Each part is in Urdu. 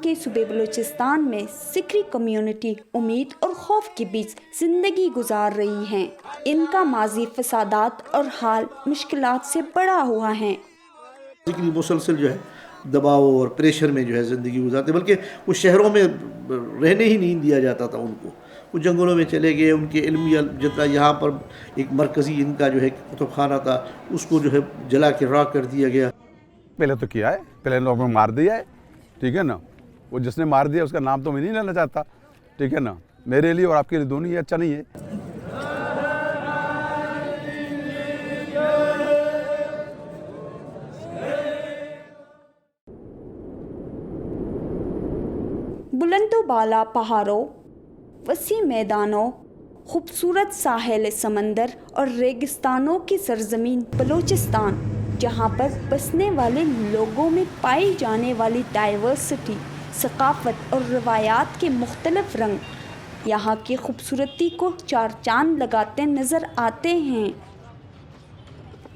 کے صوبے بلوچستان میں ذکری کمیونٹی امید اور خوف کے بیچ زندگی گزار رہی ہیں۔ ان کا ماضی فسادات اور حال مشکلات سے بڑا ہوا ہے۔ ذکری مسلسل جو ہے دباؤ اور پریشر میں جو ہے زندگی گزارتے، بلکہ وہ شہروں میں رہنے ہی نہیں دیا جاتا تھا ان کو، وہ جنگلوں میں چلے گئے۔ ان کے علمی جتنا یہاں پر ایک مرکزی ان کا جو ہے کتب خانہ تھا، اس کو جو ہے جلا کے راکھ کر دیا گیا۔ پہلے تو کیا ہے، پہلے لوگوں نے مار دیا ہے، ٹھیک ہے نا۔ وہ جس نے مار دیا اس کا نام تو میں نہیں لینا چاہتا، ٹھیک ہے نا۔ میرے لیے اور آپ کے لیے دونوں یہ اچھا نہیں ہے۔ بلند و بالا پہاڑوں، وسیع میدانوں، خوبصورت ساحل سمندر اور ریگستانوں کی سرزمین بلوچستان، جہاں پر بسنے والے لوگوں میں پائی جانے والی ڈائیورسٹی، ثقافت اور روایات کے مختلف رنگ یہاں کی خوبصورتی کو چار چاند لگاتے نظر آتے ہیں۔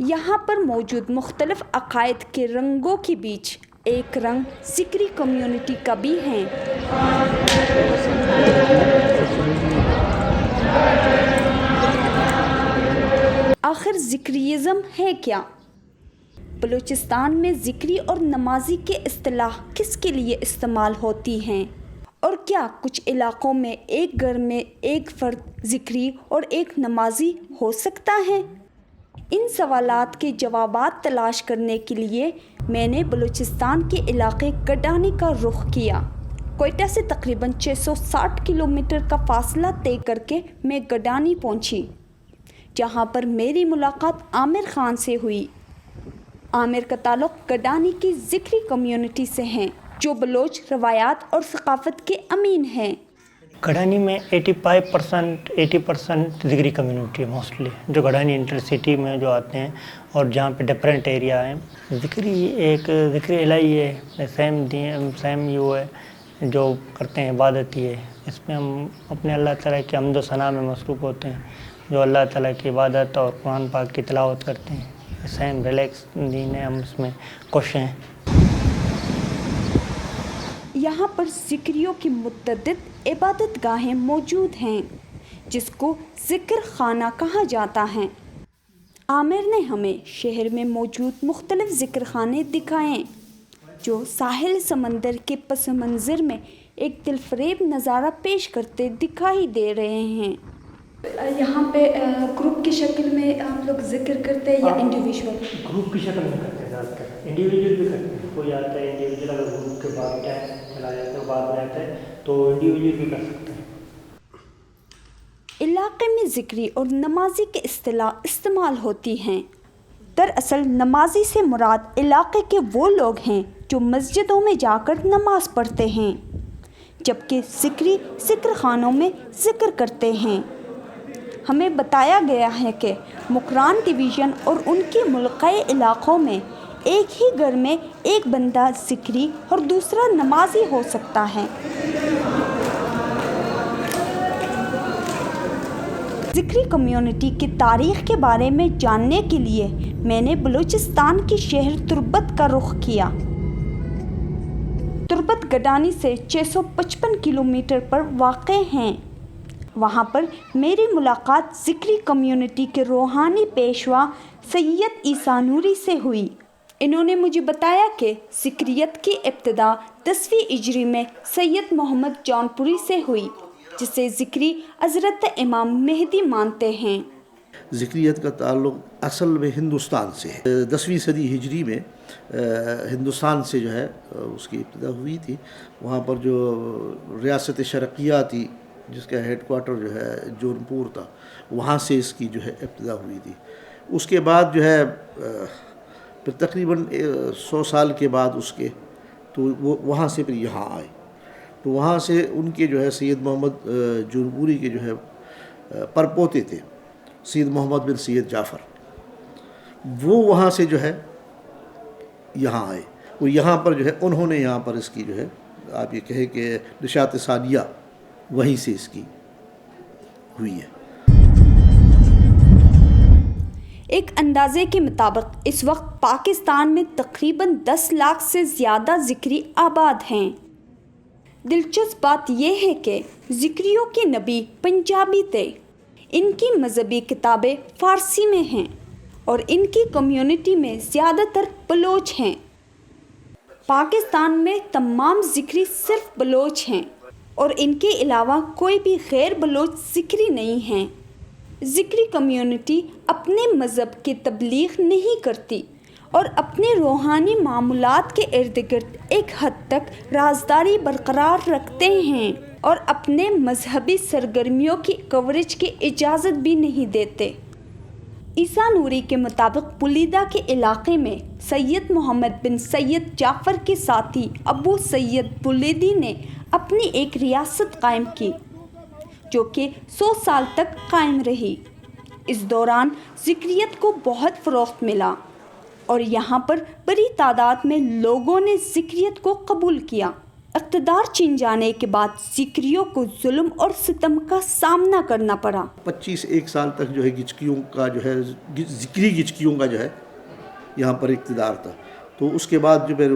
یہاں پر موجود مختلف عقائد کے رنگوں کے بیچ ایک رنگ ذکری کمیونٹی کا بھی ہے۔ آخر ذکریزم ہے کیا؟ بلوچستان میں ذکری اور نمازی کے اصطلاح کس کے لیے استعمال ہوتی ہیں؟ اور کیا کچھ علاقوں میں ایک گھر میں ایک فرد ذکری اور ایک نمازی ہو سکتا ہے؟ ان سوالات کے جوابات تلاش کرنے کے لیے میں نے بلوچستان کے علاقے گڈانی کا رخ کیا۔ کوئٹہ سے تقریباً 660 کلومیٹر کا فاصلہ طے کر کے میں گڈانی پہنچی، جہاں پر میری ملاقات عامر خان سے ہوئی۔ عامر کا تعلق گڈانی کی ذکری کمیونٹی سے ہے، جو بلوچ روایات اور ثقافت کے امین ہیں۔ گڈانی میں 80% ذکری کمیونٹی ہے موسٹلی، جو گڈانی انٹرسٹی میں جو آتے ہیں اور جہاں پہ ڈفرینٹ ایریا ہیں۔ ذکری الہی ہے، سیم یو ہے جو کرتے ہیں، عبادت ہی ہے۔ اس میں ہم اپنے اللہ تعالیٰ کی حمد و ثنا میں مصروف ہوتے ہیں، جو اللہ تعالیٰ کی عبادت اور قرآن پاک کی تلاوت کرتے ہیں۔ سیم ریلیکس دین ہے، ہم اس میں خوش ہیں۔ یہاں پر ذکریوں کی متعدد عبادت گاہیں موجود ہیں، جس کو ذکر خانہ کہا جاتا ہے۔ عامر نے ہمیں شہر میں موجود مختلف ذکر خانے دکھائے، جو ساحل سمندر کے پس منظر میں ایک دلفریب نظارہ پیش کرتے دکھائی دے رہے ہیں۔ یہاں پہ گروپ کی شکل میں آپ لوگ ذکر کرتے ہیں یا انڈیویجول؟ گروپ کی شکل میں کرتے ہیں زیادہ تر، انڈیویجول بھی کرتے ہیں۔ کوئی آتا ہے انڈیویجول، اگر گروپ کے بعد چلا جاتا ہے، بعد میں آتا ہے تو انڈیویجول بھی کر سکتے ہیں۔ علاقے میں ذکری اور نمازی کے اصطلاح استعمال ہوتی ہیں۔ دراصل نمازی سے مراد علاقے کے وہ لوگ ہیں جو مسجدوں میں جا کر نماز پڑھتے ہیں، جبکہ ذکری ذکر خانوں میں ذکر کرتے ہیں۔ ہمیں بتایا گیا ہے کہ مکران ڈویژن اور ان کے ملقع علاقوں میں ایک ہی گھر میں ایک بندہ ذکری اور دوسرا نمازی ہو سکتا ہے۔ ذکری کمیونٹی کی تاریخ کے بارے میں جاننے کے لیے میں نے بلوچستان کے شہر تربت کا رخ کیا۔ تربت گڈانی سے 655 کلومیٹر پر واقع ہیں۔ وہاں پر میری ملاقات ذکری کمیونٹی کے روحانی پیشوا سید عیسیٰ نوری سے ہوئی۔ انہوں نے مجھے بتایا کہ ذکریت کی ابتدا 10ویں ہجری میں سید محمد جون پوری سے ہوئی، جسے ذکری حضرت امام مہدی مانتے ہیں۔ ذکریت کا تعلق اصل میں ہندوستان سے ہے۔ 10ویں صدی ہجری میں ہندوستان سے جو ہے اس کی ابتدا ہوئی تھی۔ وہاں پر جو ریاست شرقیہ تھی، جس کا ہیڈ کوارٹر جو ہے جون پور تھا، وہاں سے اس کی جو ہے ابتدا ہوئی تھی۔ اس کے بعد جو ہے پھر تقریباً 100 سال کے بعد اس کے تو وہ وہاں سے پھر یہاں آئے، تو وہاں سے ان کے جو ہے سید محمد جون پوری کے جو ہے پرپوتے تھے سید محمد بن سید جعفر، وہ وہاں سے جو ہے یہاں آئے۔ وہ یہاں پر جو ہے انہوں نے یہاں پر اس کی جو ہے آپ یہ کہیں کہ نشاط ثانیہ وہیں سے اس کی ہوئی ہے۔ ایک اندازے کے مطابق اس وقت پاکستان میں تقریباً 10 لاکھ سے زیادہ ذکری آباد ہیں۔ دلچسپ بات یہ ہے کہ ذکریوں کے نبی پنجابی تھے، ان کی مذہبی کتابیں فارسی میں ہیں اور ان کی کمیونٹی میں زیادہ تر بلوچ ہیں۔ پاکستان میں تمام ذکری صرف بلوچ ہیں اور ان کے علاوہ کوئی بھی غیر بلوچ ذکری نہیں ہیں۔ ذکری کمیونٹی اپنے مذہب کی تبلیغ نہیں کرتی اور اپنے روحانی معاملات کے ارد گرد ایک حد تک رازداری برقرار رکھتے ہیں اور اپنے مذہبی سرگرمیوں کی کوریج کی اجازت بھی نہیں دیتے۔ عیسیٰ نوری کے مطابق بلیدہ کے علاقے میں سید محمد بن سید جعفر کے ساتھی ابو سید بلیدی نے اپنی ایک ریاست قائم کی جو کہ 100 سال تک قائم رہی۔ اس دوران ذکریت کو بہت فروغ ملا اور یہاں پر بڑی تعداد میں لوگوں نے ذکریت کو قبول کیا۔ اقتدار چھین جانے کے بعد ذکریوں کو ظلم اور ستم کا سامنا کرنا پڑا۔ 25 سال تک جو ہے گچکیوں کا جو ہے ذکری گچکیوں کا جو ہے یہاں پر اقتدار تھا، تو اس کے بعد جو پھر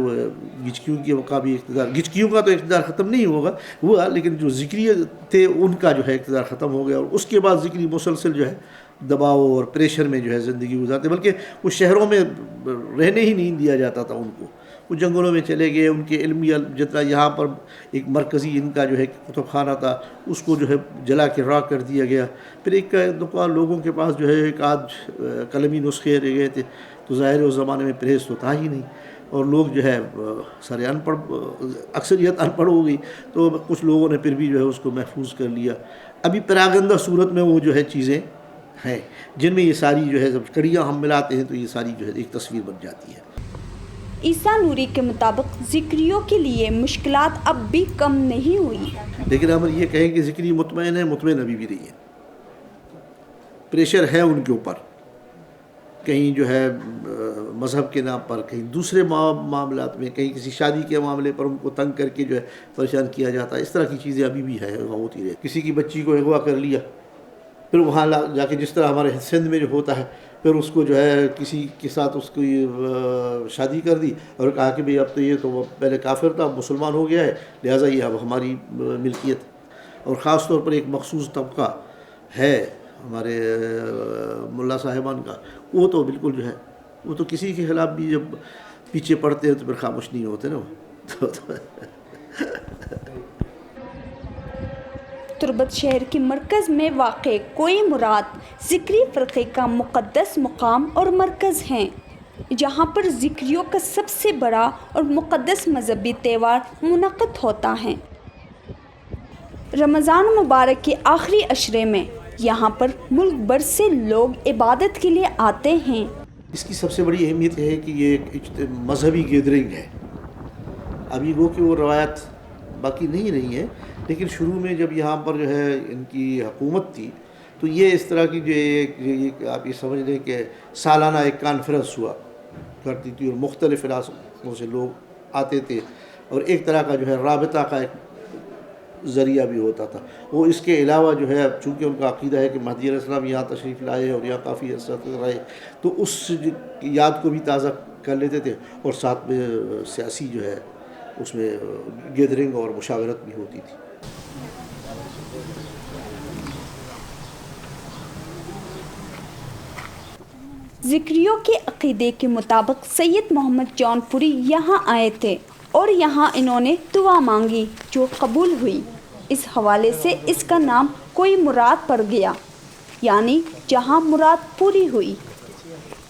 گچکیوں کے مقابل اقتدار، گچکیوں کا تو اقتدار ختم نہیں ہوا لیکن جو ذکری تھے ان کا جو ہے اقتدار ختم ہو گیا، اور اس کے بعد ذکری مسلسل جو ہے دباؤ اور پریشر میں جو ہے زندگی گزارتے، بلکہ وہ شہروں میں رہنے ہی نہیں دیا جاتا تھا ان کو، وہ جنگلوں میں چلے گئے۔ ان کے علمی جتنا یہاں پر ایک مرکزی ان کا جو ہے کتب خانہ تھا اس کو جو ہے جلا کے راکھ کر دیا گیا۔ پھر ایک دفعہ لوگوں کے پاس جو ہے ایک آدھ قلمی نسخے رہ گئے تھے، تو ظاہر اس زمانے میں پریس تو تھا ہی نہیں، اور لوگ جو ہے سارے ان پڑھ، اکثریت ان پڑھ ہو گئی، تو کچھ لوگوں نے پھر بھی جو ہے اس کو محفوظ کر لیا۔ ابھی پراگندہ صورت میں وہ جو ہے چیزیں ہیں جن میں یہ ساری جو ہے جب کڑیاں ہم ملاتے ہیں تو یہ ساری جو ہے ایک تصویر بن جاتی ہے۔ عیسیٰ نوری کے مطابق ذکریوں کے لیے مشکلات اب بھی کم نہیں ہوئی، لیکن ہم یہ کہیں کہ ذکری مطمئن ہے، مطمئن ابھی بھی نہیں ہے، پریشر ہے ان کے اوپر، کہیں جو ہے مذہب کے نام پر، کہیں دوسرے معاملات میں، کہیں کسی شادی کے معاملے پر ان کو تنگ کر کے جو ہے پریشان کیا جاتا ہے۔ اس طرح کی چیزیں ابھی بھی ہے، ہوتی رہے۔ کسی کی بچی کو اغوا کر لیا، پھر وہاں جا کے جس طرح ہمارے سندھ میں جو ہوتا ہے، پھر اس کو جو ہے کسی کے ساتھ اس کی شادی کر دی اور کہا کہ بھئی اب تو یہ تو پہلے کافر تھا اب مسلمان ہو گیا ہے، لہٰذا یہ اب ہماری ملکیت ہے۔ اور خاص طور پر ایک مخصوص طبقہ ہے ہمارے ملا صاحبان کا، وہ تو بالکل جو ہے وہ تو کسی کے خلاف بھی جب پیچھے پڑتے ہیں تو پھر خاموش نہیں ہوتے نا وہ۔ تربت شہر کے مرکز میں واقع کوئی مراد ذکری فرقے کا مقدس مقام اور مرکز ہیں، جہاں پر ذکریوں کا سب سے بڑا اور مقدس مذہبی تہوار منعقد ہوتا ہے۔ رمضان مبارک کے آخری عشرے میں یہاں پر ملک بھر سے لوگ عبادت کے لیے آتے ہیں۔ اس کی سب سے بڑی اہمیت ہے کہ یہ ایک مذہبی گیدرنگ ہے۔ ابھی وہ کہ وہ روایت باقی نہیں رہی ہے، لیکن شروع میں جب یہاں پر جو ہے ان کی حکومت تھی تو یہ اس طرح کی جو ایک آپ یہ سمجھ لیں کہ سالانہ ایک کانفرنس ہوا کرتی تھی، اور مختلف علاقوں سے لوگ آتے تھے، اور ایک طرح کا جو ہے رابطہ کا ایک ذریعہ بھی ہوتا تھا۔ وہ اس کے علاوہ جو ہے چونکہ ان کا عقیدہ ہے کہ مہدی علیہ السلام یہاں تشریف لائے اور یہاں کافی عرصہ تک رہے، تو اس یاد کو بھی تازہ کر لیتے تھے، اور ساتھ میں سیاسی جو ہے اس میں گیدرنگ اور مشاورت بھی ہوتی تھی۔ ذکریوں کے عقیدے کے مطابق سید محمد جون پوری یہاں آئے تھے اور یہاں انہوں نے دعا مانگی جو قبول ہوئی۔ اس حوالے سے اس کا نام کوئی مراد پڑ گیا، یعنی جہاں مراد پوری ہوئی۔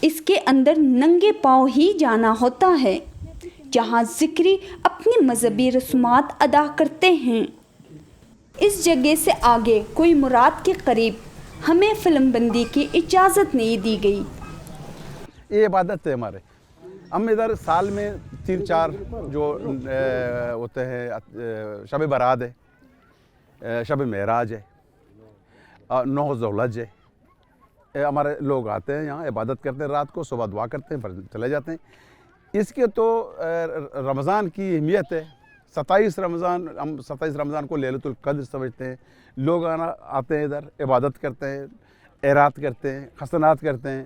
اس کے اندر ننگے پاؤں ہی جانا ہوتا ہے، جہاں ذکری اپنی مذہبی رسومات ادا کرتے ہیں۔ اس جگہ سے آگے کوئی مراد کے قریب ہمیں فلم بندی کی اجازت نہیں دی گئی۔ یہ عبادت ہے ہمارے، ہم ادھر سال میں 3-4 جو ہوتے ہیں، شب برات ہے، شب معراج ہے، 9 ذوالحج ہے، ہمارے لوگ آتے ہیں یہاں عبادت کرتے ہیں، رات کو صبح دعا کرتے ہیں، پھر چلے جاتے ہیں۔ اس کے تو رمضان کی اہمیت ہے، 27 رمضان، ہم 27 رمضان کو لیلۃ القدر سمجھتے ہیں، لوگ آتے ہیں ادھر عبادت کرتے ہیں، اعراض کرتے ہیں، حسنات کرتے ہیں۔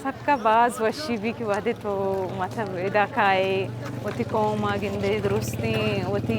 Sakka baz washibi ki wadit wo matlab idakae wati qawma ginde durusti wati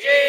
Yeah.